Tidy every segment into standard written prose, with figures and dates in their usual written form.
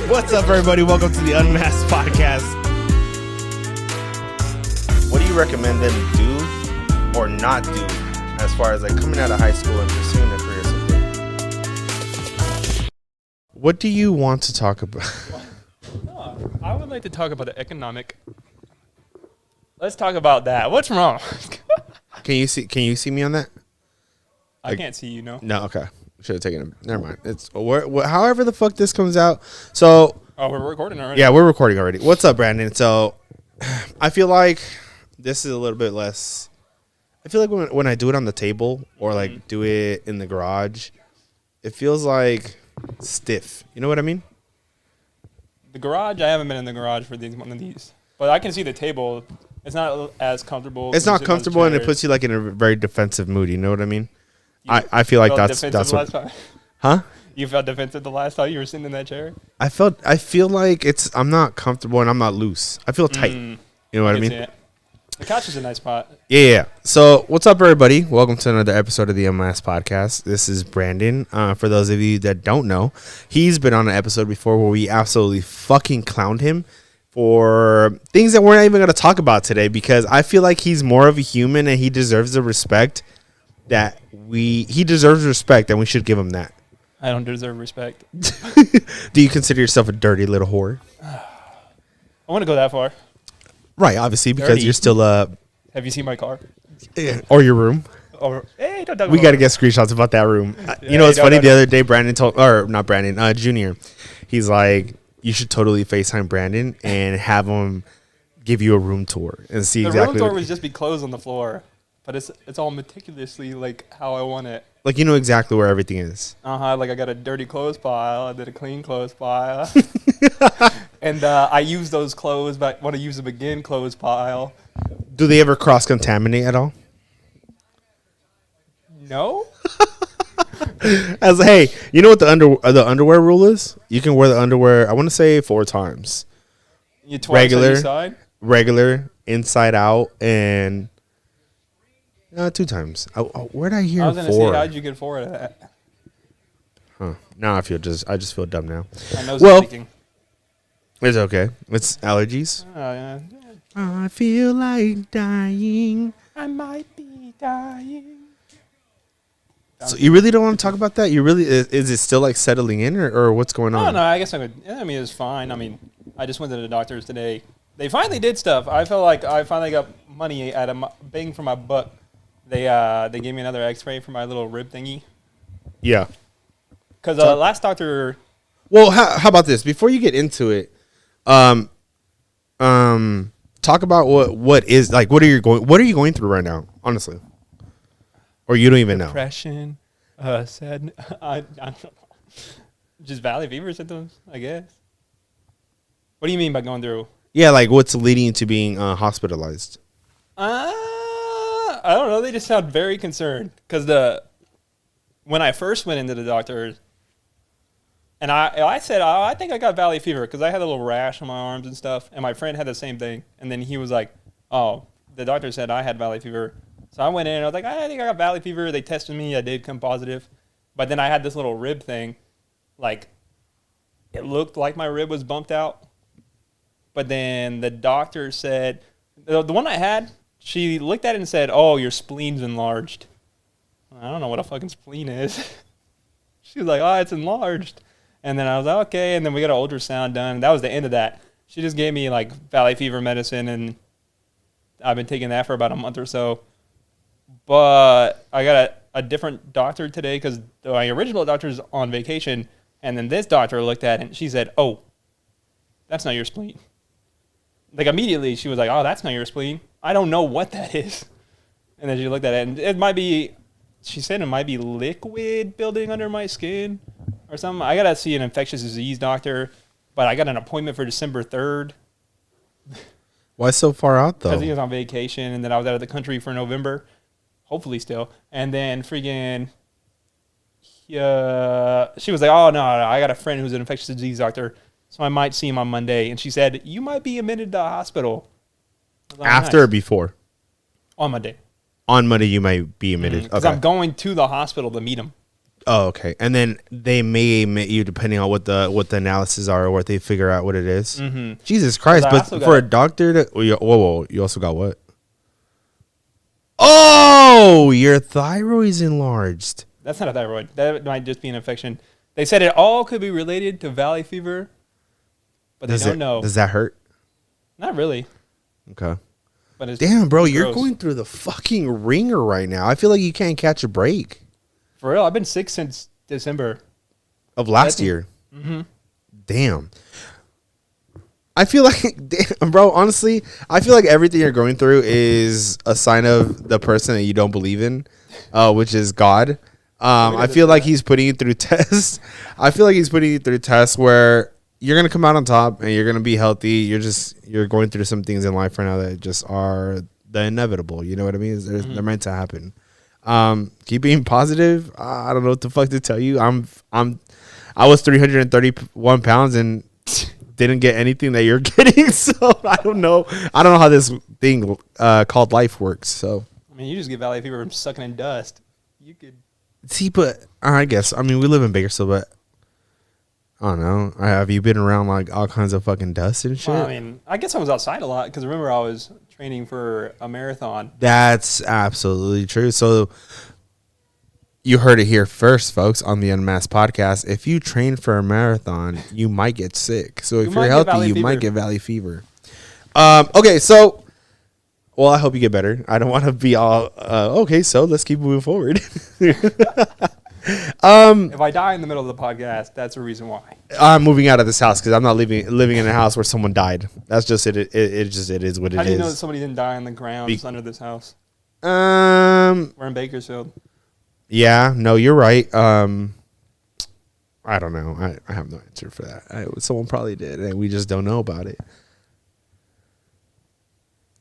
What's up, everybody? Welcome to the Unmasked Podcast. What do you recommend them do or not do as far as like coming out of high school and pursuing a career someday? What do you want to talk about? I would like to talk about the economic. Let's talk about that. What's wrong? Can you see me on that? I can't see you, no. No, okay. Should have taken it. Never mind. It's however the fuck this comes out. So. Oh, we're recording already. Yeah, we're recording already. What's up, Brandon? So, I feel like this is a little bit less. I feel like when I do it on the table or like do it in the garage, it feels like stiff. You know what I mean? The garage. I haven't been in the garage for one of these, but I can see the table. It's not as comfortable. It's not comfortable, and it puts you like in a very defensive mood. You know what I mean? I feel like that's what. Huh? You felt defensive the last time you were sitting in that chair? I feel like I'm not comfortable and I'm not loose. I feel tight. You know what I mean? The couch is a nice spot. Yeah. So, what's up, everybody? Welcome to another episode of the Unmasked Podcast. This is Brandon. For those of you that don't know, he's been on an episode before where we absolutely fucking clowned him for things that we're not even going to talk about today because I feel like he's more of a human and he deserves the respect that he deserves respect and we should give him that. I don't deserve respect. Do you consider yourself a dirty little whore? I want to go that far. Right, obviously, because Dirty. you're still Have you seen my car? Or your room. Hey, don't talk We about got to get screenshots about that room. You know, it's funny. The other day, Brandon Junior, he's like, you should totally FaceTime Brandon and have him give you a room tour and see exactly. The room tour would just be clothes on the floor, but it's all meticulously like how I want it. Like, you know exactly where everything is. Like I got a dirty clothes pile, I did a clean clothes pile. And I use those clothes, but I want to use them again clothes pile. Do they ever cross-contaminate at all? No. Hey, you know what the underwear rule is? You can wear the underwear, I want to say 4 times. You twice on each side? Regular, inside out, and 2 times. Where'd I hear 4? I was going to say, how'd you get 4 of that? Huh. Now I just feel dumb now. My nose is leaking. It's okay. It's allergies. Oh, yeah. I feel like dying. I might be dying. So you really don't want to talk about that? You really is it still like settling in or what's going on? No, I guess I would. I mean, it's fine. I mean, I just went to the doctors today. They finally did stuff. I felt like I finally got money at a bang for my buck. They gave me another X-ray for my little rib thingy. Yeah. Because last doctor. Well, how about this? Before you get into it, talk about what is like. What are you going through right now? Honestly, or you don't even know. Depression, sad. I don't know. Just valley fever symptoms, I guess. What do you mean by going through? Yeah, like what's leading to being hospitalized? I don't know. They just sound very concerned because when I first went into the doctor, and I said I think I got valley fever because I had a little rash on my arms and stuff, and my friend had the same thing, and then he was like, "Oh, the doctor said I had valley fever." So I went in and I was like, I think I got valley fever. They tested me. I did come positive. But then I had this little rib thing. Like, it looked like my rib was bumped out. But then the doctor said, the one I had, she looked at it and said, oh, your spleen's enlarged. I don't know what a fucking spleen is. She was like, oh, it's enlarged. And then I was like, okay. And then we got an ultrasound done. That was the end of that. She just gave me, like, valley fever medicine, and I've been taking that for about a month or so. But I got a different doctor today because my original doctor's on vacation, and then this doctor looked at it and she said, oh, that's not your spleen. Like immediately she was like, oh, that's not your spleen. I don't know what that is. And then she looked at it and it might be, she said it might be liquid building under my skin or something. I got to see an infectious disease doctor, but I got an appointment for December 3rd. Why so far out though? Because he was on vacation and then I was out of the country for November. Hopefully still. And then freaking, she was like, oh, no, I got a friend who's an infectious disease doctor, so I might see him on Monday. And she said, you might be admitted to the hospital. Like, after or before? On Monday. On Monday, you might be admitted. Because I'm going to the hospital to meet him. Oh, okay. And then they may admit you depending on what the analysis are or what they figure out what it is. Mm-hmm. Jesus Christ! I But also for a got- doctor to whoa, you also got what? Oh, your thyroid's enlarged. That's not a thyroid. That might just be an infection. They said it all could be related to valley fever, but they don't know. Does that hurt? Not really. Okay. But it's Damn, bro, it's you're gross. going through the fucking ringer right now. I feel like you can't catch a break For real, I've been sick since December. of last year. Mm-hmm. Damn. I feel like, damn, bro, honestly, I feel like everything you're going through is a sign of the person that you don't believe in, which is God. I feel like he's putting you through tests. I feel like he's putting you through tests where you're going to come out on top and you're going to be healthy. You're going through some things in life right now that just are the inevitable. You know what I mean? They're meant to happen. Keep being positive. I don't know what the fuck to tell you. I was 331 pounds and didn't get anything that you're getting. So I don't know how this thing called life works. So I mean, you just get valley fever from sucking in dust. You could. see, but I guess we live in Bakersfield, but I don't know. Have you been around like all kinds of fucking dust and shit? Well, I mean, I guess I was outside a lot because remember I was training for a marathon. That's absolutely true. So you heard it here first, folks, on the Unmasked Podcast. If you train for a marathon, you might get sick. So if you're healthy, you might get valley fever. Okay, so well, I hope you get better. I don't want to be all okay. So let's keep moving forward. If I die in the middle of the podcast, that's a reason why. I'm moving out of this house because I'm not living in a house where someone died. That's just it. It is what it is. How do you know that somebody didn't die on the ground under this house? We're in Bakersfield. Yeah, no, you're right. I don't know. I have no answer for that. Someone probably did, and we just don't know about it.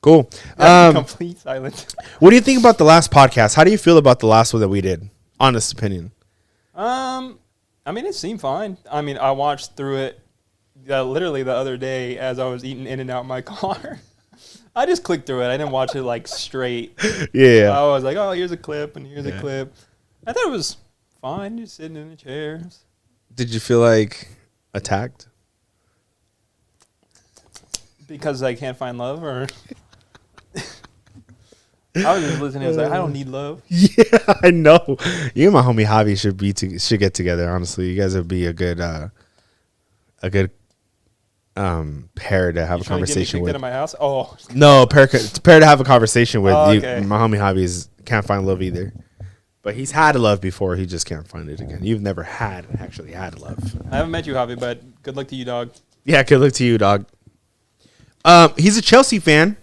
Cool. Complete silence. What do you think about the last podcast? How do you feel about the last one that we did? Honest opinion. I mean, it seemed fine. I mean, I watched through it literally the other day as I was eating in and out my car. I just clicked through it. I didn't watch it like straight. Yeah. I was like, oh, here's a clip and here's a clip. I thought it was fine, just sitting in the chairs. Did you feel like attacked? Because I can't find love, or I was just listening. I was like, I don't need love. Yeah, I know. You and my homie Javi should get together. Honestly, you guys would be a good pair to have a conversation with. At my house? Oh no, pair to have a conversation with. Oh, okay. My homie Javi can't find love either, but he's had love before. He just can't find it again. You've never actually had love. I haven't met you, Javi, but good luck to you, dog. Yeah, good luck to you, dog. He's a Chelsea fan.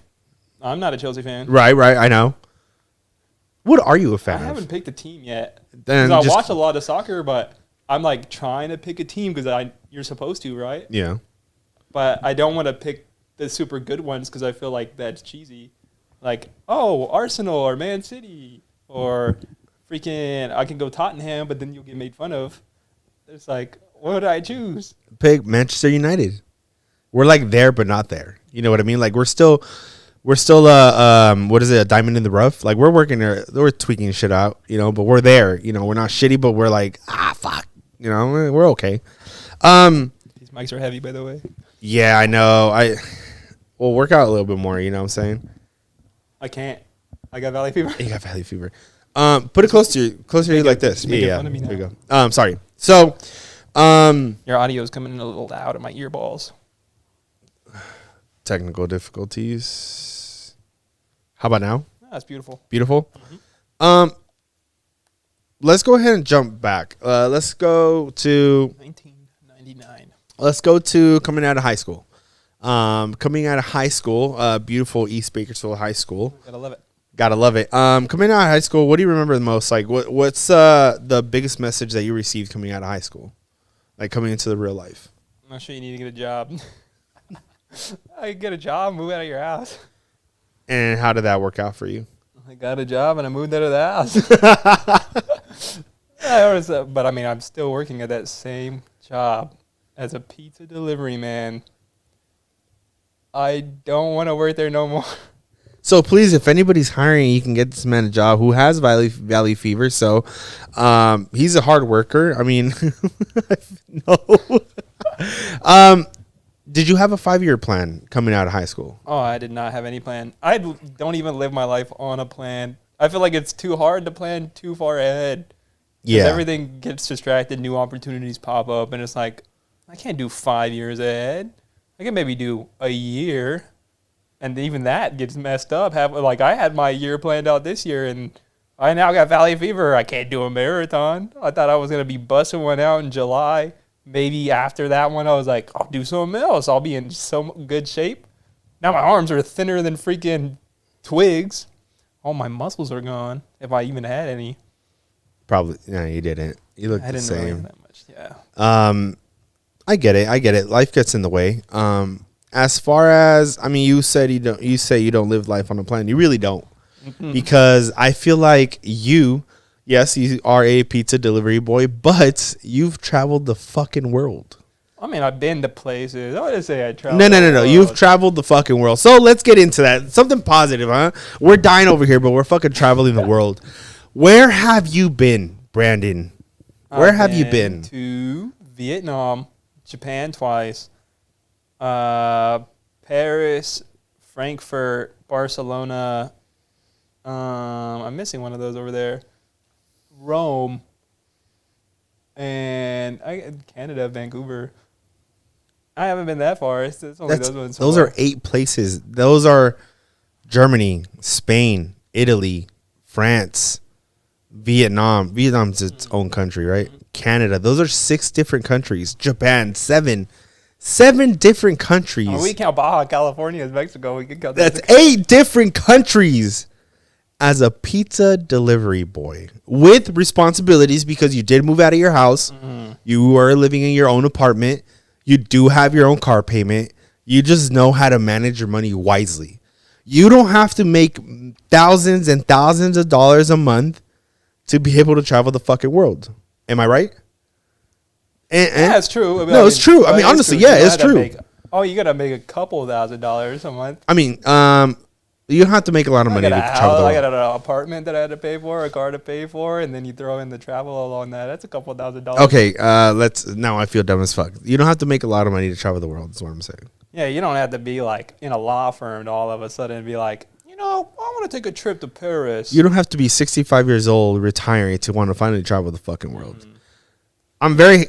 I'm not a Chelsea fan. Right. I know. What are you a fan I of? haven't picked a team yet. Then I watch a lot of soccer, but I'm like trying to pick a team because you're supposed to, right? Yeah. But I don't want to pick the super good ones because I feel like that's cheesy. Like, oh, Arsenal or Man City or freaking, I can go Tottenham, but then you'll get made fun of. It's like, what would I choose? Pick Manchester United. We're like there, but not there. You know what I mean? Like we're still what is it? A diamond in the rough? Like we're working there, we're tweaking shit out, you know, but we're there. You know, we're not shitty, but we're like, fuck. You know, we're okay. These mics are heavy, by the way. Yeah, I know. We'll work out a little bit more, you know what I'm saying? I can't. I got valley fever. You got valley fever. Put it close to you like this. Yeah. Fun of me There now. you go. Sorry. So, Your audio is coming in a little loud in my earballs. technical difficulties. How about now? That's beautiful. Beautiful. Let's go ahead and jump back. Let's go to 1999. Let's go to coming out of high school. Coming out of high school, beautiful East Bakersfield High School. Gotta love it. Gotta love it. Coming out of high school, what do you remember the most? Like, what's the biggest message that you received coming out of high school? Like coming into the real life. I'm not sure you need to get a job. I get a job, move out of your house. And how did that work out for you? I got a job and I moved out of the house. But I mean, I'm still working at that same job as a pizza delivery man. I don't want to work there no more. So please, if anybody's hiring, you can get this man a job who has valley fever. So he's a hard worker. I mean, no. Did you have a 5-year plan coming out of high school? Oh, I did not have any plan. I don't even live my life on a plan. I feel like it's too hard to plan too far ahead. Yeah. Everything gets distracted, new opportunities pop up, and it's like, I can't do 5 years ahead. I can maybe do a year, and even that gets messed up. I had my year planned out this year, and I now got valley fever. I can't do a marathon. I thought I was going to be busting one out in July. Maybe after that one, I was like, I'll do something else. I'll be in so good shape. Now my arms are thinner than freaking twigs. All my muscles are gone, if I even had any. Probably. No, you didn't. You look the same. Really that much. Yeah. I get it. Life gets in the way. As far as, I mean, you say you don't live life on a plan. You really don't. Because I feel like yes, you are a pizza delivery boy, but you've traveled the fucking world. I mean, I've been to places. I wouldn't say I traveled. No. You've traveled the fucking world. So let's get into that. Something positive, huh? We're dying over here, but we're fucking traveling the world. Where have you been, Brandon? Where have you been? To Vietnam, Japan twice, Paris, Frankfurt, Barcelona. I'm missing one of those over there. Rome, and Canada, Vancouver. I haven't been that far. It's only those ones. Those are 8 places. Those are Germany, Spain, Italy, France, Vietnam. Vietnam's its own country, right? Canada. Those are 6 different countries. Japan, 7 different countries. Oh, we count Baja California as Mexico. We can count that's 8 different countries. As a pizza delivery boy with responsibilities, because you did move out of your house, you are living in your own apartment, you do have your own car payment, you just know how to manage your money wisely. You don't have to make thousands and thousands of dollars a month to be able to travel the fucking world. Am I right? Yeah, it's true. No, it's true. I mean, honestly, yeah, it's true. You got to make a couple $1,000s a month. I mean, you don't have to make a lot of money to travel the world. I got an apartment that I had to pay for, a car to pay for, and then you throw in the travel along that. That's a couple $1,000s. Okay, now I feel dumb as fuck. You don't have to make a lot of money to travel the world, is what I'm saying. Yeah, you don't have to be like in a law firm to all of a sudden be like, I want to take a trip to Paris. You don't have to be 65 years old retiring to want to finally travel the fucking world. I'm very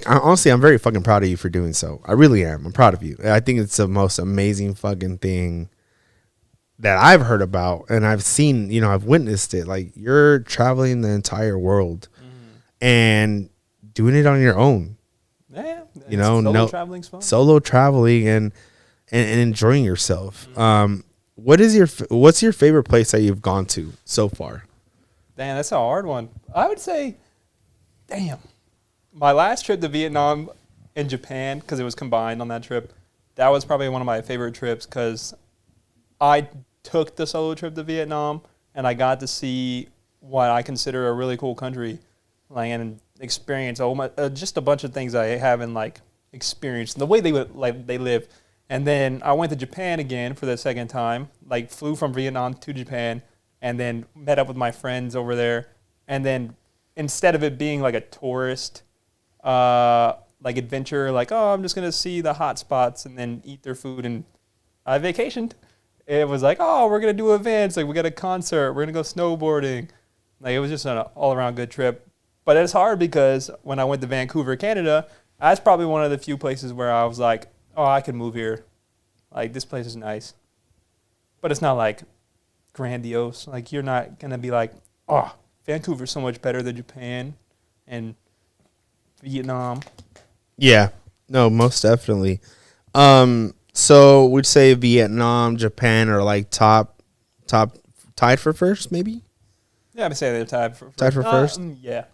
fucking proud of you for doing so. I really am. I'm proud of you. I think it's the most amazing fucking thing that I've heard about, and I've seen, I've witnessed it. Like, you're traveling the entire world and doing it on your own. Yeah. Solo traveling's fun. Solo traveling and enjoying yourself. What's your favorite place that you've gone to so far? Damn, that's a hard one. I would say, my last trip to Vietnam and Japan, because it was combined on that trip, that was probably one of my favorite trips because I took the solo trip to Vietnam and I got to see what I consider a really cool country, and experience just a bunch of things I haven't experienced, the way they live. And then I went to Japan again for the second time, flew from Vietnam to Japan, and then met up with my friends over there. And then instead of it being like a tourist adventure, I'm just gonna see the hot spots and then eat their food, and I vacationed. It was we're going to do events. We got a concert. We're going to go snowboarding. It was just an all-around good trip. But it's hard because when I went to Vancouver, Canada, that's probably one of the few places where I was like, I could move here. This place is nice. But it's not, grandiose. You're not going to be Vancouver's so much better than Japan and Vietnam. Yeah. No, most definitely. So we'd say Vietnam, Japan are top tied for first, maybe? Yeah, I'd say they're tied for first. Tied for first? Yeah.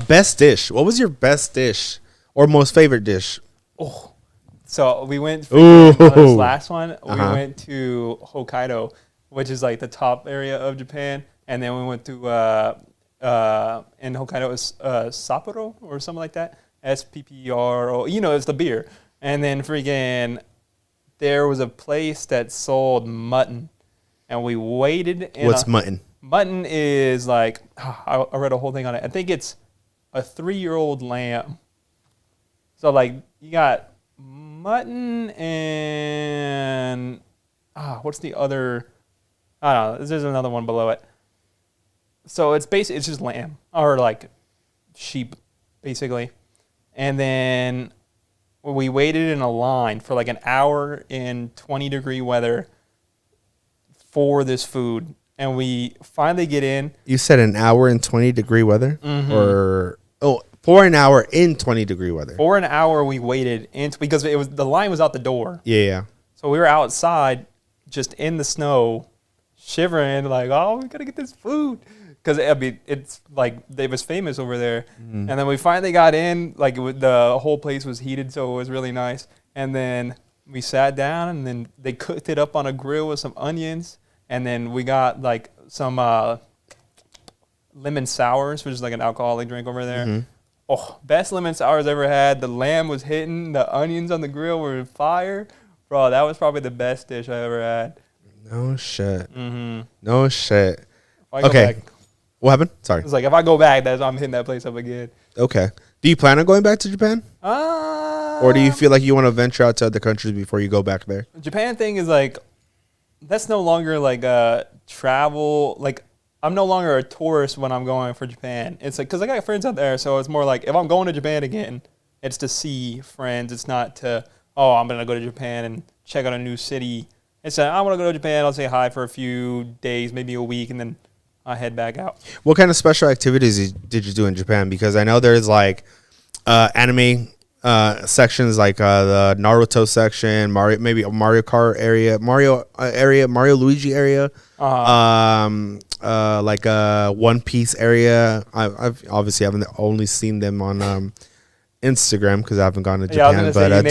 Best dish. What was your best dish or most favorite dish? Oh, so we went for this last one. We went to Hokkaido, which is the top area of Japan, and then we went to in Hokkaido it was Sapporo or something like that. SPPRO. It's the beer, and then freaking. There was a place that sold mutton, and we waited. What's mutton? Mutton is like, I read a whole thing on it. I think it's a 3-year-old lamb. So like you got mutton and what's the other? I don't know. There's another one below it. So it's basically it's just lamb or like sheep, basically. And then we waited in a line for like an hour in 20-degree weather for this food. And we finally get in. You said an hour in 20-degree weather? Mm-hmm. For an hour in 20-degree weather. For an hour we waited because the line was out the door. Yeah. So we were outside just in the snow, shivering like, oh, we got to get this food. Because it's like it was famous over there. And then we finally got in, like the whole place was heated, so it was really nice. And then we sat down, and then they cooked it up on a grill with some onions. And then we got like some lemon sours, which is like an alcoholic drink over there. Mm-hmm. Oh, best lemon sours I ever had. The lamb was hitting. The onions on the grill were fire. Bro, that was probably the best dish I ever had. No shit. Mm-hmm. No shit. Okay. What happened? Sorry. It's like if I go back, I'm hitting that place up again. Okay. Do you plan on going back to Japan? Or do you feel like you want to venture out to other countries before you go back there? Japan thing is like, that's no longer like travel. Like, I'm no longer a tourist when I'm going for Japan. It's like, because I got friends out there, so it's more like if I'm going to Japan again, it's to see friends. It's not to, I'm going to go to Japan and check out a new city. It's I want to go to Japan. I'll say hi for a few days, maybe a week, and then I head back out. What kind of special activities did you do in Japan? Because I know there's like anime sections, like the Naruto section, maybe a Mario Kart area, Mario Luigi area, like a One Piece area. I've obviously haven't only seen them on Instagram because I haven't gone to Japan. But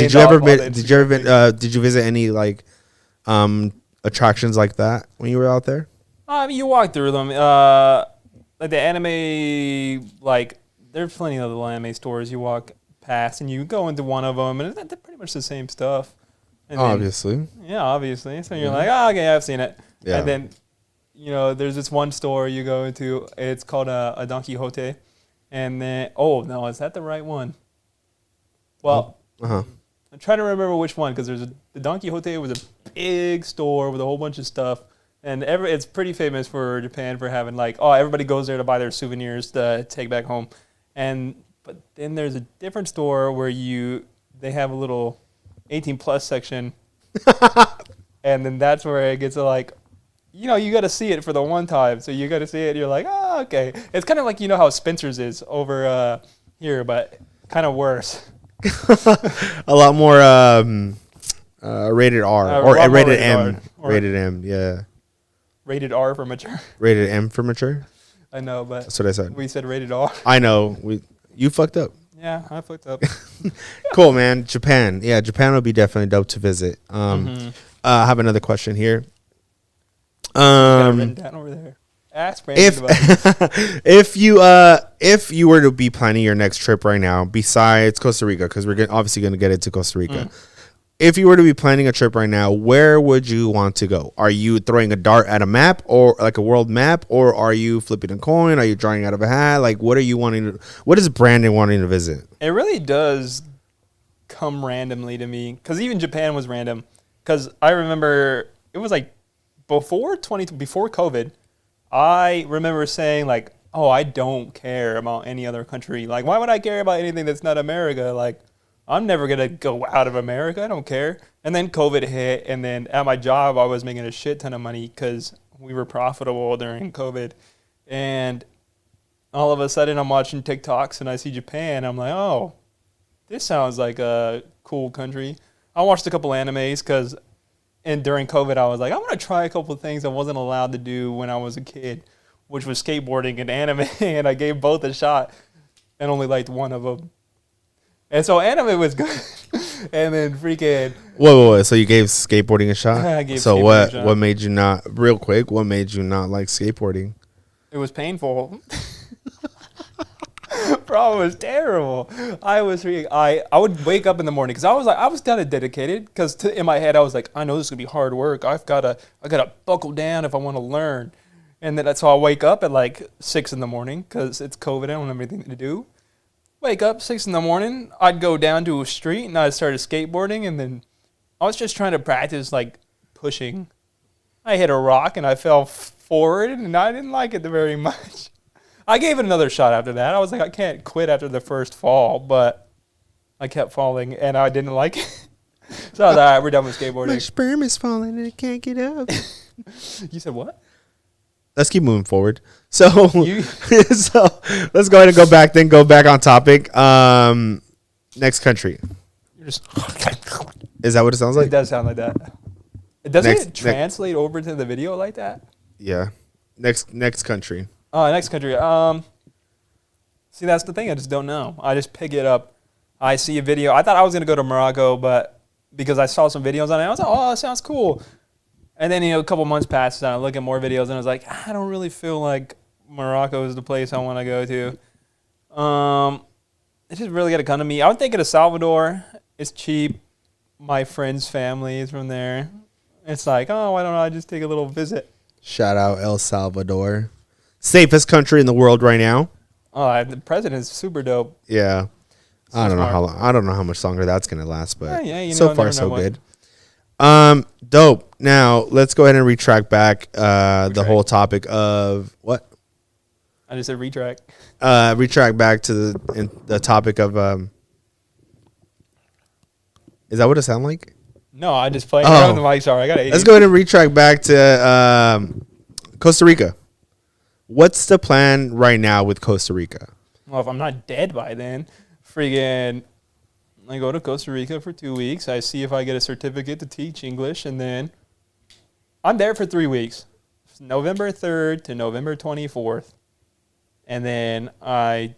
did you visit any like attractions like that when you were out there? I mean, you walk through them. Like the anime, like there's plenty of little anime stores you walk past, and you go into one of them, and they're pretty much the same stuff. And obviously. Obviously. So you're like, okay, I've seen it. Yeah. And then, there's this one store you go into. It's called a Don Quixote. And then, no, is that the right one? Well, I'm trying to remember which one, because the Don Quixote was a big store with a whole bunch of stuff. And it's pretty famous for Japan for having like, everybody goes there to buy their souvenirs to take back home. But then there's a different store where they have a little 18+ section. And then that's where it gets to like, you got to see it for the one time. So you got to see it. And you're like, okay. It's kind of like, how Spencer's is over here, but kind of worse. A lot more rated R or rated M. Rated M, yeah. Rated R for mature. Rated M for mature? I know, but that's what I said. We said rated R. I know. You fucked up. Yeah, I fucked up. Cool, man. Japan. Yeah, Japan would be definitely dope to visit. I have another question here. Written down over there. Ask Brandon about it. if you were to be planning your next trip right now, besides Costa Rica, because we're obviously going to get into Costa Rica. If you were to be planning a trip right now, where would you want to go? Are you throwing a dart at a map or like a world map, or are you flipping a coin? Are you drawing out of a hat? Like, what is Brandon wanting to visit? It really does come randomly to me, because even Japan was random. Because I remember it was like before COVID, I remember saying like, I don't care about any other country. Like, why would I care about anything that's not America? Like, I'm never going to go out of America. I don't care. And then COVID hit, and then at my job, I was making a shit ton of money because we were profitable during COVID. And all of a sudden, I'm watching TikToks, and I see Japan. I'm like, this sounds like a cool country. I watched a couple animes and during COVID, I was like, I want to try a couple of things I wasn't allowed to do when I was a kid, which was skateboarding and anime. And I gave both a shot and only liked one of them. And so anime was good. And then freaking... Whoa. So you gave skateboarding a shot? I gave so skateboarding a shot. What made you not... Real quick, what made you not like skateboarding? It was painful. Bro, Bro, it was terrible. I would wake up in the morning because I was kind of dedicated because in my head I was like, I know this is gonna be hard work. I gotta buckle down if I want to learn. And then that's how I wake up at like 6 in the morning because it's COVID. I don't have anything to do. Wake up 6 in the morning. I'd go down to a street and I'd start skateboarding. And then I was just trying to practice like pushing. I hit a rock and I fell forward and I didn't like it very much. I gave it another shot after that. I was like, I can't quit after the first fall, but I kept falling and I didn't like it. So I was like, all right, we're done with skateboarding. My sperm is falling and I can't get up. You said what? Let's keep moving forward. So, so let's go ahead and go back on topic. Next country. You're just Is that what it sounds like? It does sound like that. Doesn't it translate over to the video like that? Yeah. Next country. Next country. See, that's the thing. I just don't know. I just pick it up. I see a video. I thought I was going to go to Morocco, but because I saw some videos on it, I was like, oh, that sounds cool. And then, a couple months passed, and I look at more videos, and I was like, I don't really feel like Morocco is the place I want to go to. It just really got to come to me. I was thinking of Salvador. It's cheap. My friend's family is from there. It's like, oh, why don't I just take a little visit? Shout out El Salvador. Safest country in the world right now. Oh, the president's super dope. Yeah. So I don't smart. know how long, I don't know how much longer that's going to last, but yeah, so far so good. Dope. Now, let's go ahead and retract back the whole topic of what? I just said retract. Retract back to the topic of is that what it sound like? No, I just played around the mic. Sorry, I got 80. Let's go ahead and retract back to Costa Rica. What's the plan right now with Costa Rica? Well, if I'm not dead by then, I go to Costa Rica for 2 weeks. I see if I get a certificate to teach English, and then I'm there for 3 weeks, November 3rd to November 24th. And then I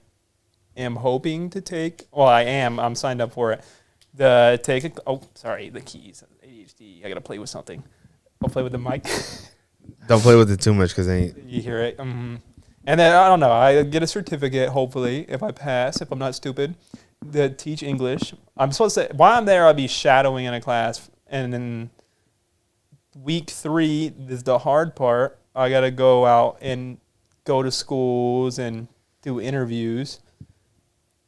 am hoping to take, I'm signed up for it. The keys, ADHD, I got to play with something. I'll play with the mic. Don't play with it too much because You hear it. Mm-hmm. And then, I don't know, I get a certificate, hopefully, if I pass, if I'm not stupid, to teach English. I'm supposed to, while I'm there, I'll be shadowing in a class. And then week 3 is the hard part. I got to go out and go to schools and do interviews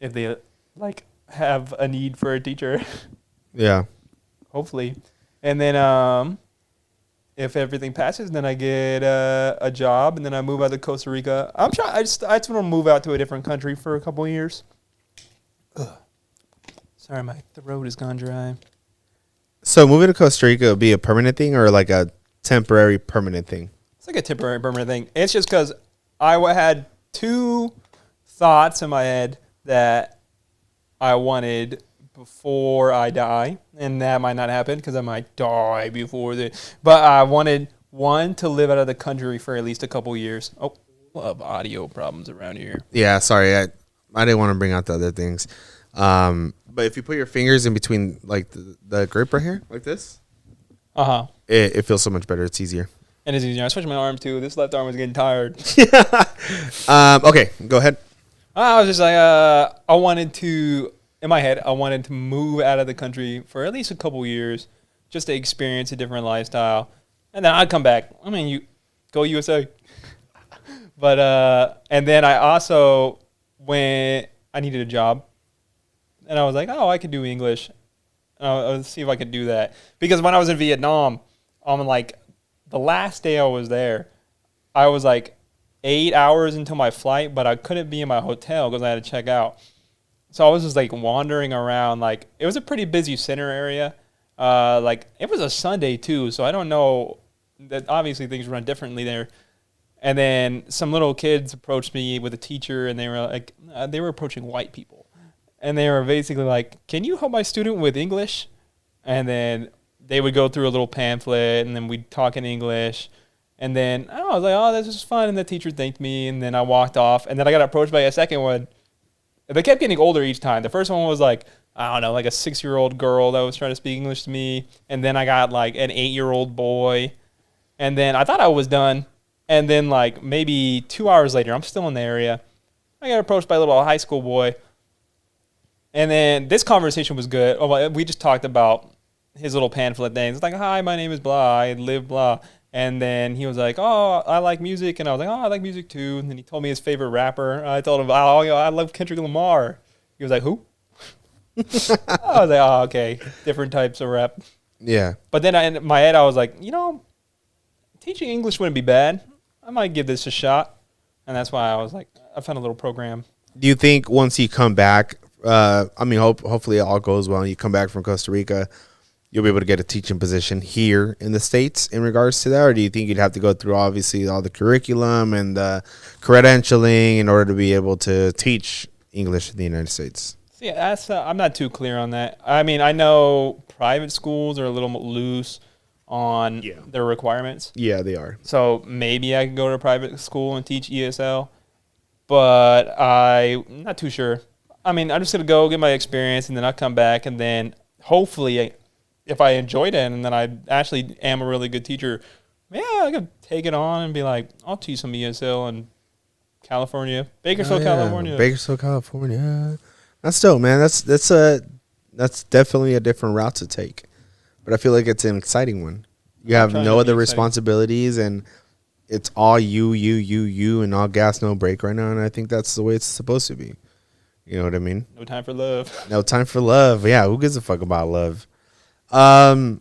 if they, have a need for a teacher. Yeah. Hopefully. And then if everything passes, then I get a job, and then I move out to Costa Rica. I just want to move out to a different country for a couple of years. Ugh. Sorry, my throat has gone dry. So moving to Costa Rica would be a permanent thing or like a temporary permanent thing? It's like a temporary permanent thing. It's just because I had 2 thoughts in my head that I wanted before I die, and that might not happen because I might die before but I wanted one to live out of the country for at least a couple years. Oh, love audio problems around here. Yeah, sorry, I didn't want to bring out the other things. But if you put your fingers in between like the grip right here, like this, it feels so much better. It's easier. And it's easier. I switched my arm too. This left arm was getting tired. Okay, go ahead. I was just like, in my head, I wanted to move out of the country for at least a couple years just to experience a different lifestyle. And then I'd come back. I mean, you go USA. But, and then I also, when I needed a job, and I was like, oh, I could do English. I'll see if I could do that. Because when I was in Vietnam, the last day I was there, I was 8 hours into my flight, but I couldn't be in my hotel because I had to check out. So I was just wandering around. It was a pretty busy center area. It was a Sunday too, so I don't know. That obviously things run differently there. And then some little kids approached me with a teacher, and they were approaching white people, and they were basically like, "Can you help my student with English?" And then they would go through a little pamphlet, and then we'd talk in English. And then I was like, "Oh, this is fun." And the teacher thanked me, and then I walked off. And then I got approached by a second one. They kept getting older each time. The first one was a 6-year-old girl that was trying to speak English to me. And then I got an 8-year-old boy. And then I thought I was done. And then maybe 2 hours later, I'm still in the area. I got approached by a little high school boy. And then this conversation was good. We just talked about his little pamphlet thing. It's like, hi, my name is blah. I live blah. And then he was like, oh, I like music. And I was like, oh, I like music too. And then he told me his favorite rapper. I told him, oh, I love Kendrick Lamar. He was like, who? I was like, oh, okay. Different types of rap. Yeah. But then in my head, I was like, teaching English wouldn't be bad. I might give this a shot. And that's why I was like, I found a little program. Do you think once you come back, hopefully it all goes well and you come back from Costa Rica, you'll be able to get a teaching position here in the States in regards to that? Or do you think you'd have to go through, obviously, all the curriculum and the credentialing in order to be able to teach English in the United States? Yeah, I'm not too clear on that. I mean, I know private schools are a little loose on their requirements. Yeah, they are. So maybe I could go to a private school and teach ESL, but I'm not too sure. I mean, I'm just going to go get my experience, and then I'll come back, and then hopefully if I enjoyed it and then I actually am a really good teacher, I could take it on and be like, I'll teach some ESL in California, Bakersfield, California. Bakersfield, California. That's dope, man. That's definitely a different route to take. But I feel like it's an exciting one. You have no other responsibilities, and it's all you, and all gas, no break right now. And I think that's the way it's supposed to be. You know what I mean? No time for love. No time for love. Yeah, who gives a fuck about love? Do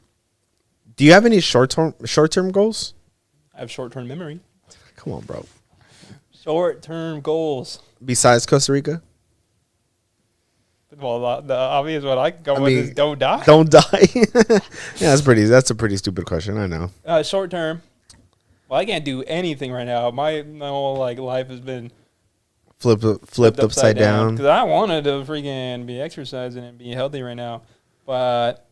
you have any short-term goals? I have short-term memory. Come on, bro. Short-term goals. Besides Costa Rica? Well, the obvious one I can go with is don't die. Don't die. Yeah, that's a pretty stupid question. I know. Short term. Well, I can't do anything right now. My whole life has been flipped upside down. Because I wanted to freaking be exercising and be healthy right now, but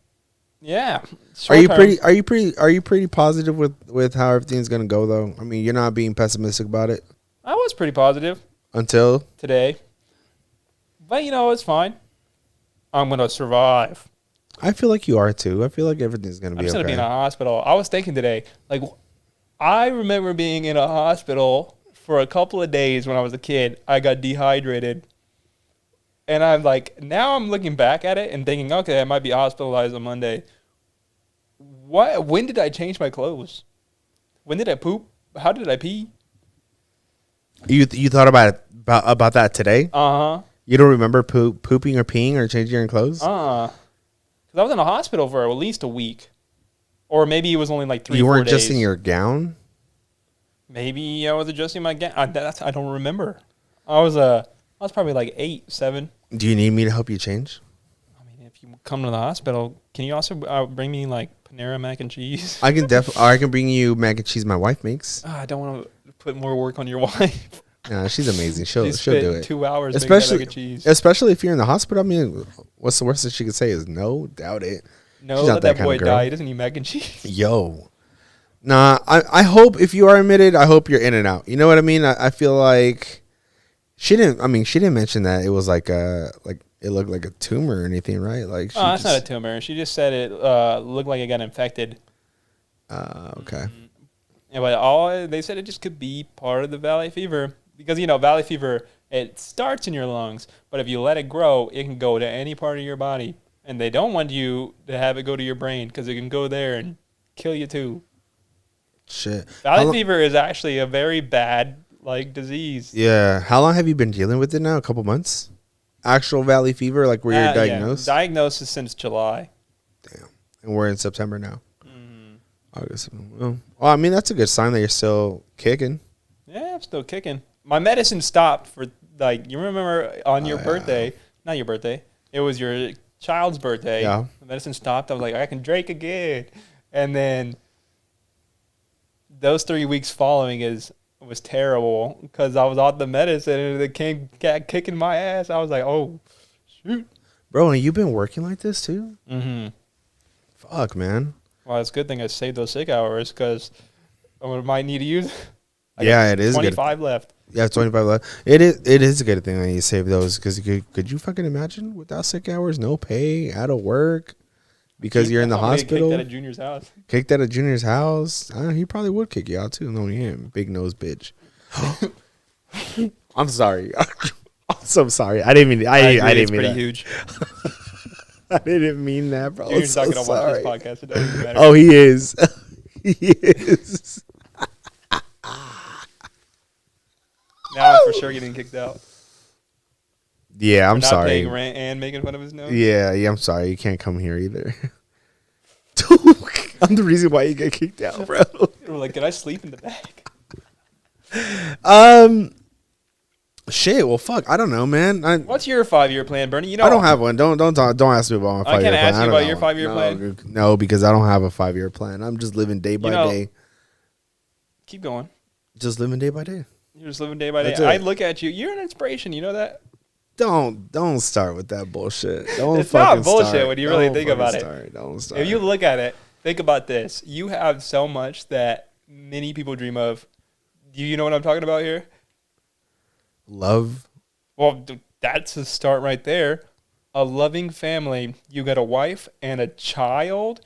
yeah. Are you pretty positive with how everything's gonna go though? I mean, you're not being pessimistic about it. I was pretty positive until today, but it's fine. I'm going to survive. I feel like you are too. I feel like everything's going to be okay. I'm just going to be in a hospital. I was thinking today, I remember being in a hospital for a couple of days when I was a kid. I got dehydrated. And I'm like, now I'm looking back at it and thinking, okay, I might be hospitalized on Monday. When did I change my clothes? When did I poop? How did I pee? You thought about that today? Uh-huh. You don't remember pooping or peeing or changing your clothes? Because I was in a hospital for at least a week. Or maybe it was only 3 or 4 days. You weren't just in your gown? Maybe I was adjusting my gown. I don't remember. I was probably 8, 7. Do you need me to help you change? I mean, if you come to the hospital, can you also bring me Panera mac and cheese? I can bring you mac and cheese my wife makes. I don't want to put more work on your wife. Nah, she's amazing. She'll do it. 2 hours, especially making mac and cheese. Especially if you're in the hospital. I mean, what's the worst that she could say is no? Doubt it. No, let that boy die. He doesn't eat mac and cheese. Yo, nah. I hope if you are admitted, I hope you're in and out. You know what I mean? I feel like she didn't. I mean, she didn't mention that it was it looked like a tumor or anything, right? That's not a tumor. She just said it looked like it got infected. Okay. Yeah, but they said it just could be part of the valley fever. Because, valley fever, it starts in your lungs, but if you let it grow, it can go to any part of your body. And they don't want you to have it go to your brain because it can go there and kill you too. Shit. Valley fever is actually a very bad, disease. Yeah. How long have you been dealing with it now? A couple months? Actual valley fever, where you're diagnosed? Yeah. Diagnosis since July. Damn. And we're in September now. Mm-hmm. August. Well, I mean, that's a good sign that you're still kicking. Yeah, I'm still kicking. My medicine stopped for, you remember on your birthday, not your birthday, it was your child's birthday. Yeah. The medicine stopped. I was like, I can drink again. And then those 3 weeks following was terrible because I was on the medicine and it came kicking my ass. I was like, oh, shoot. Bro, and you've been working like this too? Mm-hmm. Fuck, man. Well, it's a good thing I saved those sick hours because I might need to use it. It is 25 left. Yeah, 25 left. It is a good thing that you save those because could you fucking imagine without sick hours, no pay, out of work because you're in the hospital? Kicked out of Junior's house. Kicked out of Junior's house? He probably would kick you out too, knowing him. Big nose bitch. I'm sorry. So sorry. I didn't mean. I didn't mean pretty that. huge. I didn't mean that, bro. You're So not gonna watch sorry. this podcast. It doesn't even matter. Oh, he is. He is. Now I'm for sure getting kicked out. Yeah, I'm For not sorry. paying rent and making fun of his nose. Yeah, I'm sorry. You can't come here either. I'm the reason why you get kicked out, bro. We're like, can I sleep in the back? Shit. Well, fuck. I don't know, man. What's your 5-year plan, Bernie? You know, I don't have one. Don't ask me about my 5-year plan. Can I ask you don't about know. your 5-year plan? No, because I don't have a 5-year plan. I'm just living day by day. Keep going. Just living day by day. You're just living day by day. That's it. I look at you. You're an inspiration. You know that? Don't start with that bullshit. Don't It's not fucking bullshit start. when you really Don't think fucking about it. start. Don't start. If you look at it, think about this. You have so much that many people dream of. Do you know what I'm talking about here? Love. Well, that's a start right there. A loving family. You got a wife and a child.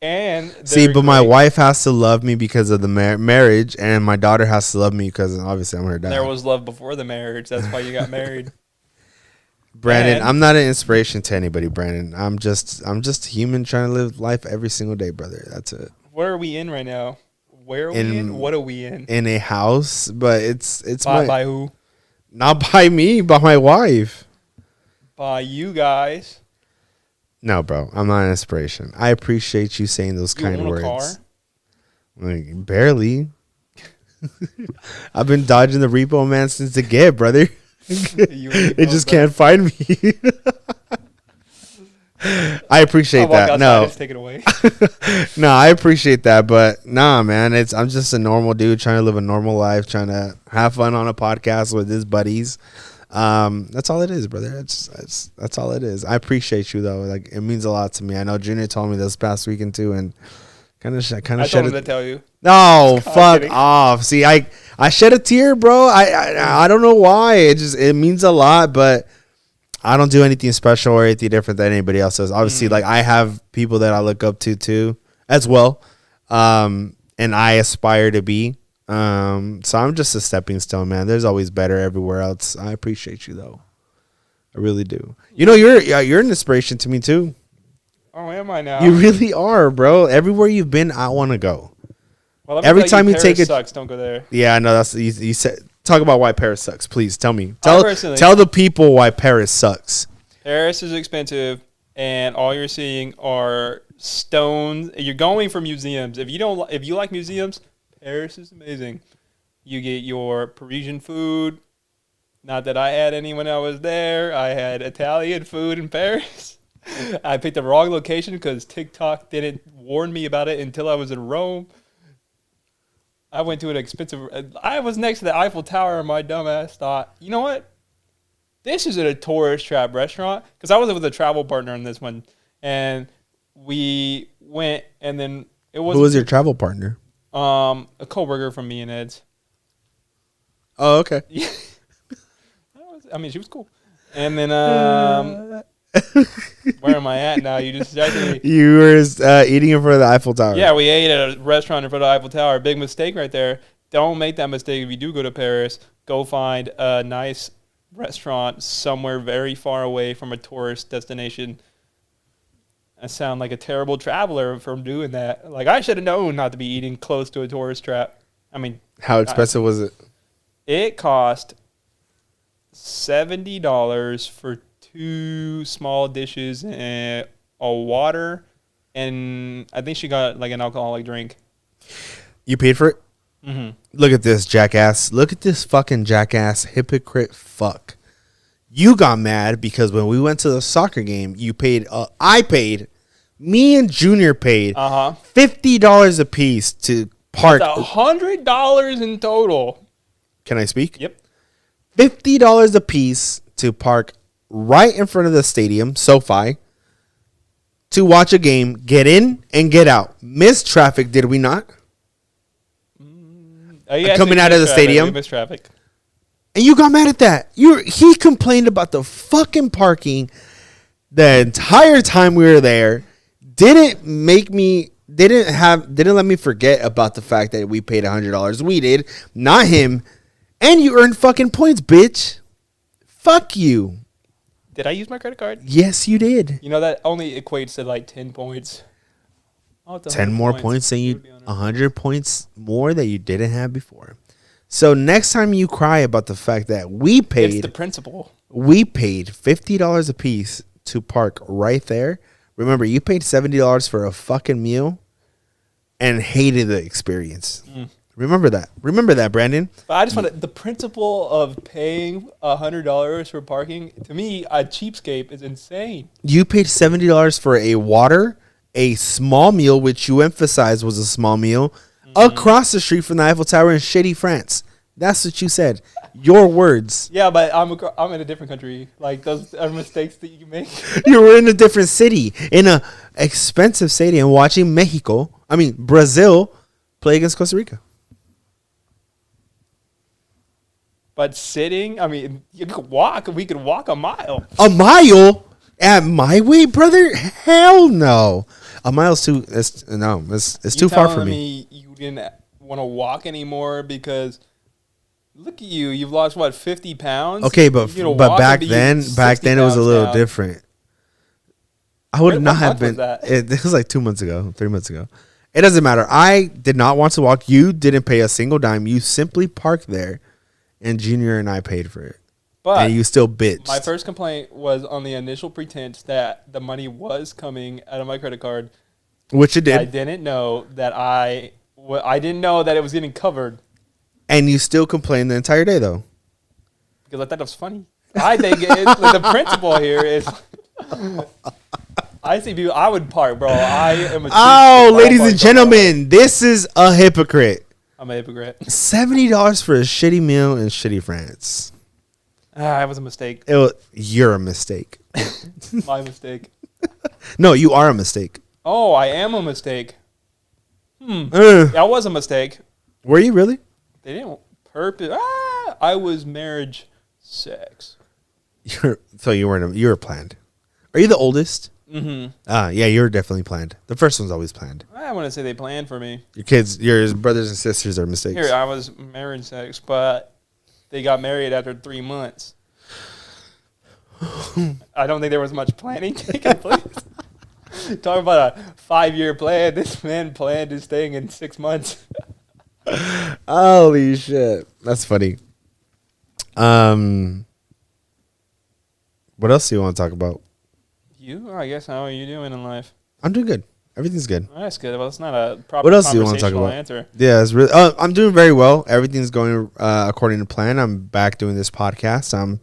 And See, but they're my great. wife has to love me because of the marriage, and my daughter has to love me because obviously I'm her dad. There was love before the marriage. That's why you got married. Brandon, And- I'm not an inspiration to anybody, Brandon. I'm just a human trying to live life every single day, brother. That's it. Where are we in right now? Where are we in? What are we in? In a house, but it's By who? not by me, by my wife. By you guys. No, bro, I'm not an inspiration. I appreciate you saying those You kind own words. a car? Like, barely. I've been dodging the repo man since the get, brother. It just can't find me. I appreciate that. No, Just take it away. no, I appreciate that, but nah, man, I'm just a normal dude trying to live a normal life, trying to have fun on a podcast with his buddies. That's all it is, brother. That's all it is. I appreciate you though. Like, it means a lot to me. I know Junior told me this past weekend too, and kind of I told him to tell you. No, fuck kidding. off. See, I shed a tear, bro. I don't know why. It means a lot, but I don't do anything special or anything different than anybody else does. Obviously, like, I have people that I look up to too, as well. And I aspire to be. So I'm just a stepping stone, man. There's always better everywhere else. I appreciate you though. I really do. You know, you're an inspiration to me too. Oh, am I now? You really are, bro. Everywhere you've been, I want to go. Well, let me every tell time you Paris take it- sucks. Don't go there. Yeah, I know that's you said. Talk about why Paris sucks, please. Tell me. personally- Tell the people why Paris sucks. Paris is expensive, and all you're seeing are stones. You're going for museums. If you like museums, Paris is amazing. You get your Parisian food. Not that I had any when I was there. I had Italian food in Paris. I picked the wrong location because TikTok didn't warn me about it until I was in Rome. I went to an expensive. I was next to the Eiffel Tower, and my dumbass thought, you know what? This is a tourist trap restaurant, because I was with a travel partner on this one, and we went, and then it was Who was your travel partner? a coworker from me and Ed's. Oh, okay. I mean, she was cool. And then where am I at now? You just distracted me. You were eating in front of the Eiffel Tower. Yeah, we ate at a restaurant in front of the Eiffel Tower. Big mistake right there. Don't make that mistake if you do go to Paris. Go find a nice restaurant somewhere very far away from a tourist destination. I sound like a terrible traveler from doing that. Like, I should have known not to be eating close to a tourist trap. I mean, How expensive was it? it cost $70 for 2 small dishes and a water, and I think she got like an alcoholic drink. You paid for it? Mm-hmm. Look at this jackass. Look at this fucking jackass hypocrite fuck. You got mad because when we went to the soccer game, you paid. I paid. Me and Junior paid $50 a piece to park. $100 in total. Can I speak? Yep. $50 a piece to park right in front of the stadium, SoFi, to watch a game, get in and get out. Missed traffic, did we not? Coming out of the stadium? We missed traffic. And you got mad at that. He complained about the fucking parking the entire time we were there. Didn't let me forget about the fact that we paid $100. We did, not him. And you earned fucking points, bitch. Fuck you. Did I use my credit card? Yes, you did. You know, that only equates to like 10 points. Oh, it's 10 more points than you, 100 points more that you didn't have before. So next time you cry about the fact that It's the principle. we paid $50 a piece to park right there. Remember, you paid $70 for a fucking meal and hated the experience. Remember that, Brandon. But I just want the principle of paying $100 for parking. To me, a cheapskate is insane. You paid $70 for a water, a small meal, which you emphasized was a small meal, across the street from the Eiffel Tower in shitty France. That's what you said. Your words. Yeah, but I'm in a different country. Like, those are mistakes that you make. You were in a different city, in a expensive stadium, watching Brazil play against Costa Rica. But sitting, you could walk. We could walk a mile. A mile? At my weight, brother? Hell no. A mile's too. It's too far for me. You didn't want to walk anymore because look at you. You've lost what, 50 pounds? Okay, but back then it was a little different. I would not have been. It was like 2 months ago, 3 months ago. It doesn't matter. I did not want to walk. You didn't pay a single dime. You simply parked there, and Junior and I paid for it. But and you still bitched. My first complaint was on the initial pretense that the money was coming out of my credit card, which it did. I didn't know that I didn't know that it was getting covered. And you still complained the entire day, though, because I thought it was funny. I think the principle here is. I see people. I would park, bro. I am a. Ladies and gentlemen, this is a hypocrite. I'm a hypocrite. $70 for a shitty meal in shitty France. It was a mistake. You're a mistake. My mistake. No, you are a mistake. Oh, I am a mistake. That was a mistake. Were you really? They didn't purpose. I was marriage sex. You were planned. Are you the oldest? Mm-hmm. Yeah, you're definitely planned. The first one's always planned. I wouldn't say they planned for me. Your brothers and sisters are mistakes. Here, I was marriage sex, but they got married after 3 months. I don't think there was much planning taking place. Talking about a 5-year plan. This man planned his thing in 6 months. Holy shit. That's funny. What else do you want to talk about? I guess, how are you doing in life? I'm doing good. Everything's good. That's good. Well, it's not a proper what else do you want to talk about? Answer. Yeah, it's really. I'm doing very well. Everything's going according to plan. I'm back doing this podcast. I'm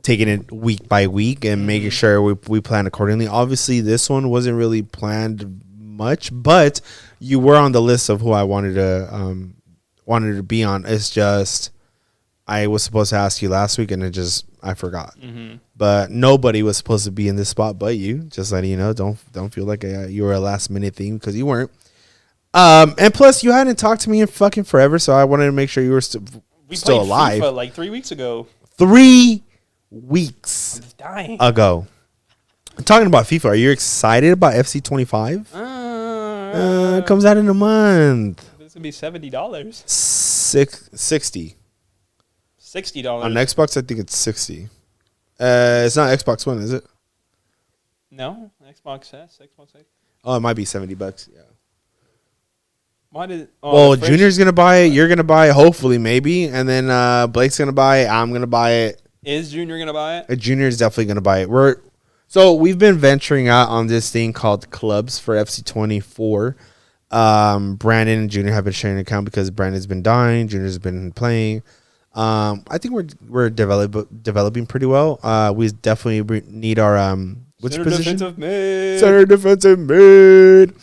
taking it week by week and making sure we plan accordingly. Obviously, this one wasn't really planned much, but you were on the list of who I wanted to be on. It's just I was supposed to ask you last week, and I forgot. Mm-hmm. But nobody was supposed to be in this spot but you. Just letting you know, don't feel like you were a last minute thing, because you weren't. And plus, you hadn't talked to me in fucking forever, so I wanted to make sure you were still alive. FIFA like 3 weeks ago. 3 weeks I'm just dying. ago. Talking about FIFA, are you excited about FC 25? It comes out in a month. It's gonna be $70. 60. $60 on Xbox. I think it's 60. It's not Xbox One, is it? No, Xbox S, Xbox X. Oh, it might be $70. Yeah. Why did? Well, Junior's gonna buy it. You're gonna buy it, hopefully, maybe, and then Blake's gonna buy it. I'm gonna buy it. Is Junior gonna buy it? Junior's definitely gonna buy it. We've been venturing out on this thing called clubs for FC 24. Brandon and Junior have been sharing an account because Brandon's been dying. Junior's been playing. I think we're developing pretty well. We definitely need our which position? Center defensive mid.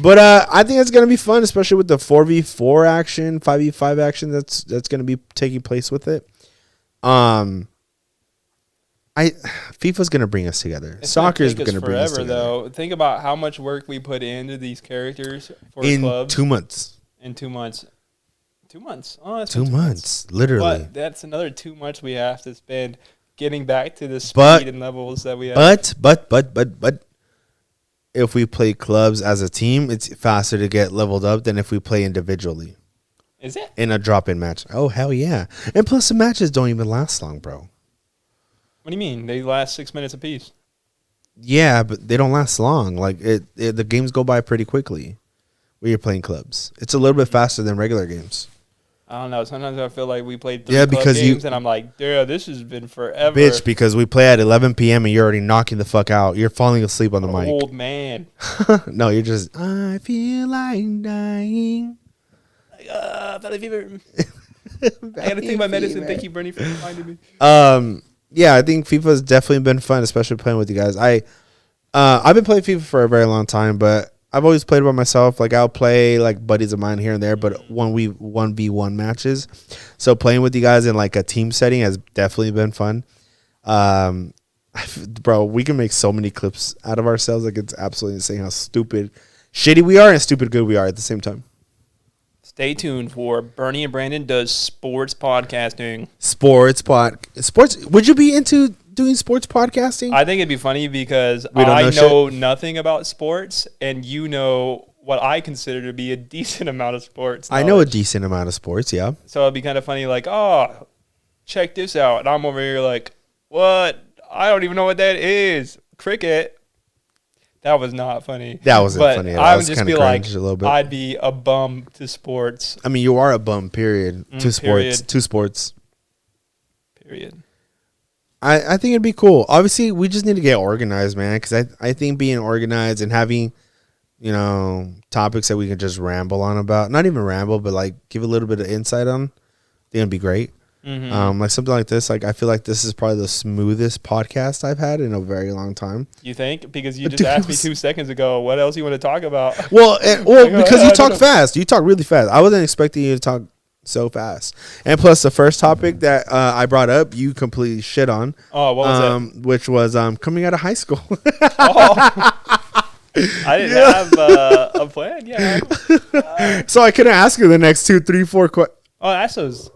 But I think it's gonna be fun, especially with the 4v4 action, 5v5 action that's gonna be taking place with it. FIFA's gonna bring us together. Soccer's gonna bring us together. Though. Think about how much work we put into these characters for in clubs. 2 months. In 2 months. 2 months. Oh, that's 2 months, literally. But that's another 2 months we have to spend getting back to the speed and levels that we have. But if we play clubs as a team, it's faster to get leveled up than if we play individually. Is it? In a drop-in match. Oh, hell yeah. And plus, the matches don't even last long, bro. What do you mean? They last 6 minutes apiece. Yeah, but they don't last long. Like the games go by pretty quickly when you're playing clubs. It's a little bit faster than regular games. I don't know. Sometimes I feel like we played 3 club games, and I'm like, dude, this has been forever. Bitch, because we play at 11 p.m. and you're already knocking the fuck out. You're falling asleep on the mic. Old man. No, you're just, I feel like dying. Like, valley fever. I gotta take my medicine. Thank you, Bernie, for reminding me. Yeah, I think FIFA's definitely been fun, especially playing with you guys. I've been playing FIFA for a very long time, but I've always played by myself. Like, I'll play like buddies of mine here and there, but 1v1 matches. So playing with you guys in like a team setting has definitely been fun. Bro, we can make so many clips out of ourselves. Like, it's absolutely insane how stupid, shitty we are and stupid good we are at the same time. Stay tuned for Bernie and Brandon does sports podcasting. Sports. Would you be into doing sports podcasting? I think it'd be funny because I know nothing about sports, and you know what I consider to be a decent amount of sports knowledge. I know a decent amount of sports, yeah. So it'd be kind of funny, like, oh, check this out. And I'm over here like, what? I don't even know what that is. Cricket. That was not funny. That wasn't funny. I would just be like, a little bit. I'd be a bum to sports. I mean, you are a bum, period. To sports. Period. I think it'd be cool. Obviously, we just need to get organized, man, because I think being organized and having, you know, topics that we can just ramble on about, not even ramble, but like give a little bit of insight on, I think it'd be great. Mm-hmm. Like something like this, like I feel like this is probably the smoothest podcast I've had in a very long time. You think? Because you just asked me 2 seconds ago, what else you want to talk about? Well, because you talk fast. You talk really fast. I wasn't expecting you to talk so fast. And plus, the first topic that I brought up, you completely shit on. Oh, what was it? Which was coming out of high school. I didn't have a plan. Yeah. So I couldn't ask you the next 2, 3, 4 questions. Oh, ask those.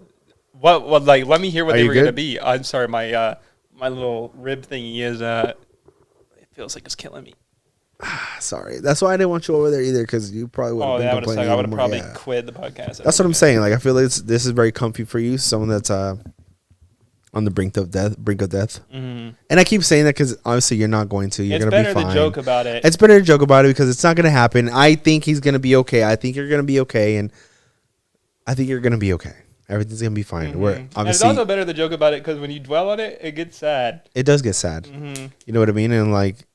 What? Like, let me hear what Are they you were good? gonna be. I'm sorry, my little rib thingy is it feels like it's killing me. Sorry, that's why I didn't want you over there either, because you probably would have been complaining. I would have probably quit the podcast. That's what I'm saying. Like, I feel like this is very comfy for you, someone that's on the brink of death. Mm-hmm. And I keep saying that because obviously you're not going to. You're going to be fine. It's better to joke about it. It's better to joke about it because it's not going to happen. I think he's going to be okay. I think you're going to be okay, and I think you're going to be okay. Everything's going to be fine. Mm-hmm. And it's also better to joke about it because when you dwell on it, it gets sad. It does get sad. Mm-hmm. You know what I mean? And like,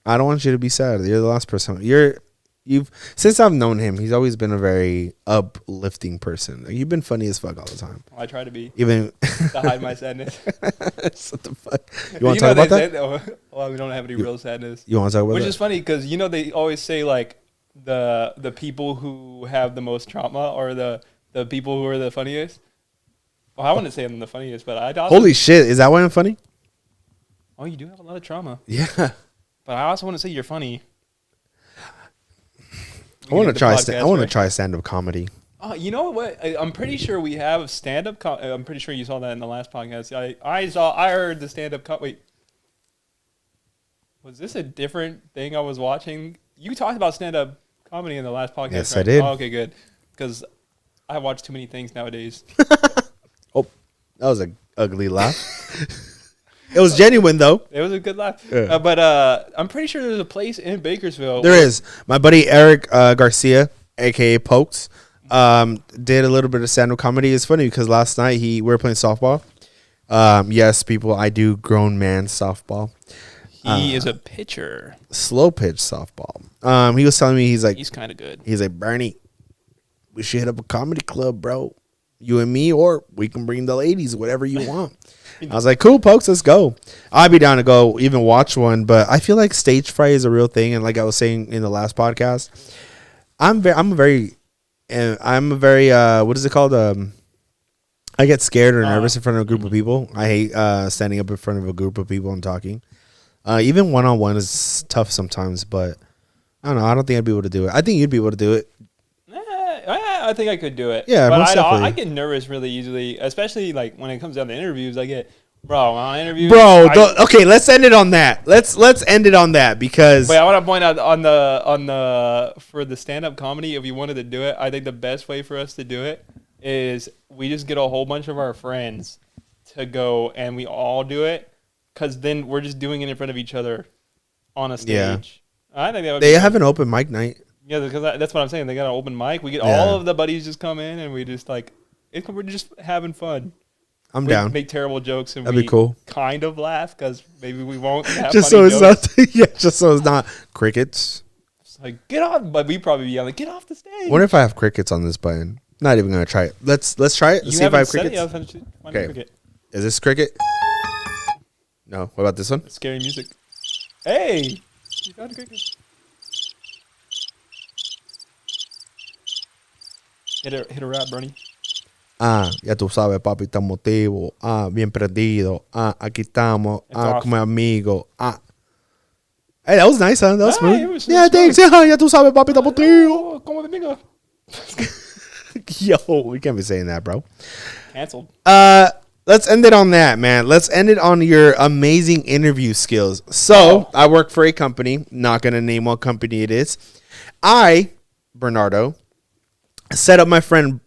I don't want you to be sad. You're the last person. Since I've known him, he's always been a very uplifting person. Like, you've been funny as fuck all the time. I try to be. Even to hide my sadness. What the fuck? You want to talk about that? Well, we don't have any real sadness. You want to talk about Which that? is funny because they always say like the people who have the most trauma are the people who are the funniest. Well, I wouldn't say I'm the funniest, but I also... Holy shit, is that why I'm funny? Oh, you do have a lot of trauma. Yeah. But I also want to say you're funny. I want to try stand-up comedy. Oh, you know what? I'm pretty sure we have stand-up. I'm pretty sure you saw that in the last podcast. I heard the stand-up. Wait, was this a different thing I was watching? You talked about stand-up comedy in the last podcast. Yes, right? I did. Oh, okay, good. Because I watch too many things nowadays. Oh, that was an ugly laugh. It was genuine, though. It was a good laugh. Yeah. But I'm pretty sure there's a place in Bakersfield. There is. My buddy Eric Garcia, a.k.a. Pokes, did a little bit of stand-up comedy. It's funny because last night we were playing softball. Yes, people, I do grown man softball. He is a pitcher. Slow pitch softball. He was telling me, he's kind of good. He's like, Bernie, we should hit up a comedy club, bro. You and me, or we can bring the ladies, whatever you want. I was like, cool, Pokes, let's go. I'd be down to go even watch one, but I feel like stage fright is a real thing. And like I was saying in the last podcast, I'm a very, what is it called? I get scared or nervous in front of a group of people. I hate standing up in front of a group of people and talking. Even one-on-one is tough sometimes, but I don't know. I don't think I'd be able to do it. I think you'd be able to do it. I think I could do it. Yeah, but I get nervous really easily, especially like when it comes down to interviews. On interviews. Okay, let's end it on that. Let's end it on that because. Wait, I want to point out on the for the stand-up comedy. If you wanted to do it, I think the best way for us to do it is we just get a whole bunch of our friends to go and we all do it. because then we're just doing it in front of each other on a stage. Yeah. I think that would They be have an open mic night. Yeah, because that's what I'm saying. They got an open mic. We get Yeah. all of the buddies just come in, and we just like we're just having fun. I'm We down. make terrible jokes, and That'd we be cool. kind of laugh because maybe we won't have Just so funny it's jokes. not, yeah, just so it's not crickets. It's like, get off, but we probably be yelling, get off the stage. What if I have crickets on this button? Not even gonna try it. Let's try it. Let's see if I have crickets. Okay. Cricket. Is this cricket? No. What about this one? Scary music. Hey, you got a cricket. Hit a rap, Bernie. Ya tú sabes, papi, está motivo. Bien prendido. Aquí estamos. It's Como amigos. Hey, that was nice, huh? That was smooth. It was Yeah, thanks. Yeah, ya tú sabes, papi, está motivo. Oh, como de amigo. Yo, we can't be saying that, bro. Canceled. Let's end it on that, man. Let's end it on your amazing interview skills. So, I work for a company. Not going to name what company it is. Bernardo, set up my friend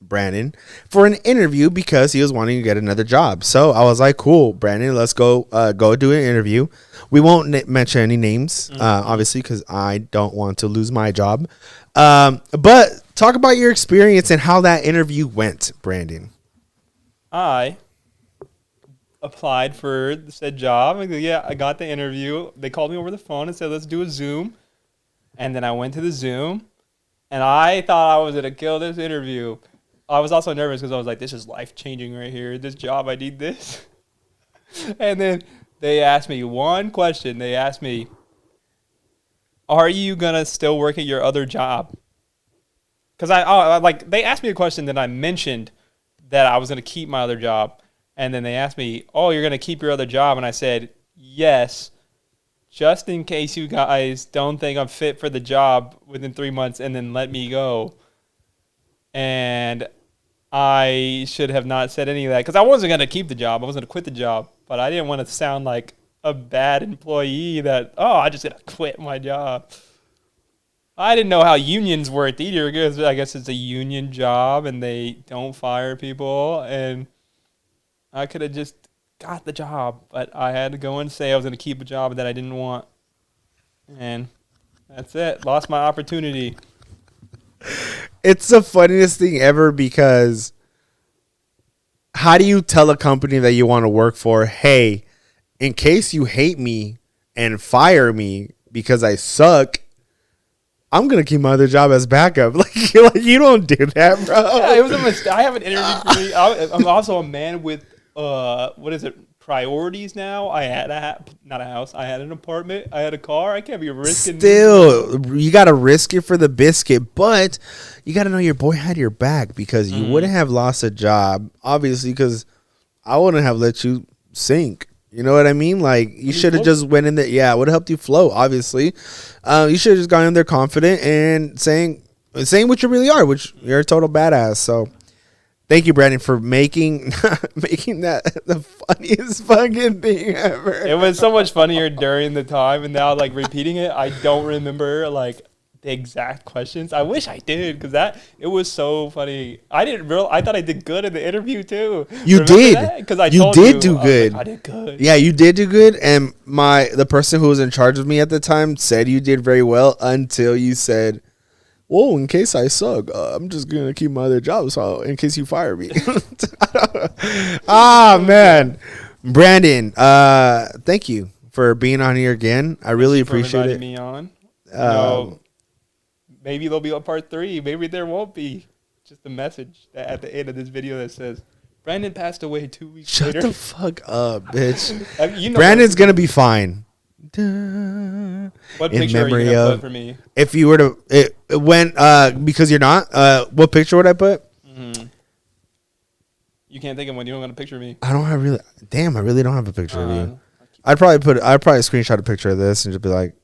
Brandon for an interview because he was wanting to get another job. So, I was like, cool, Brandon, let's go do an interview. We won't mention any names, obviously, because I don't want to lose my job. But talk about your experience and how that interview went, Brandon. I applied for said job. I got the interview. They called me over the phone and said, let's do a Zoom. And then I went to the Zoom, and I thought I was going to kill this interview. I was also nervous because I was like, this is life-changing right here. This job, I need this. And then they asked me one question. They asked me, are you going to still work at your other job? Because they asked me a question that I mentioned that I was going to keep my other job. And then they asked me, oh, you're going to keep your other job? And I said, yes, just in case you guys don't think I'm fit for the job within 3 months and then let me go. And I should have not said any of that because I wasn't going to keep the job. I wasn't going to quit the job. But I didn't want to sound like a bad employee that, I just got to quit my job. I didn't know how unions worked either because I guess it's a union job and they don't fire people. And I could have just got the job, but I had to go and say I was going to keep a job that I didn't want. And that's it. Lost my opportunity. It's the funniest thing ever because how do you tell a company that you want to work for, hey, in case you hate me and fire me because I suck, I'm going to keep my other job as backup. Like you don't do that, bro. Yeah, it was a mistake. I haven't interviewed for me. I'm also a man with, priorities now. I had not a house. I had an apartment. I had a car. I can't be risking. Still, you got to risk it for the biscuit, but you got to know your boy had your back because you wouldn't have lost a job, obviously, because I wouldn't have let you sink. You know what I mean? Like, you should have just went in there. Yeah, it would have helped you float, obviously. You should have just gone in there confident and saying what you really are, which you're a total badass. So, thank you, Brandon, for making that the funniest fucking thing ever. It was so much funnier during the time, and now, repeating it, I don't remember, the exact questions. I wish I did, because it was so funny. I thought I did good in the interview, too. You did. Because I you did do good. I did good. Yeah, you did do good, and the person who was in charge of me at the time said you did very well until you said, whoa, in case I suck, I'm just going to keep my other job, so in case you fire me. Man. Brandon, thank you for being on here again. I really appreciate it. Me on. Maybe there'll be a part 3. Maybe there won't be. Just a message at the end of this video that says, Brandon passed away 2 weeks later. Shut the fuck up, bitch. Brandon's going to be fine. What picture are you going to put for me? If you were to, because you're not, what picture would I put? Mm-hmm. You can't think of one. You don't got a picture of me. I really don't have a picture of you. I'd probably screenshot a picture of this and just be like,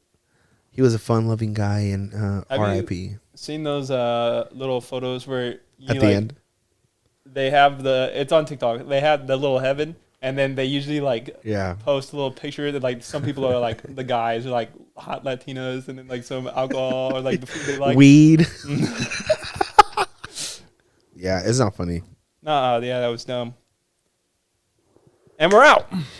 he was a fun-loving guy and R.I.P. Seen those little photos where at the end they have it's on TikTok. They have the little heaven, and then they usually post a little picture that some people are the guys are hot Latinos, and then some alcohol or the food they like. Weed. Yeah, it's not funny. Yeah, that was dumb. And we're out.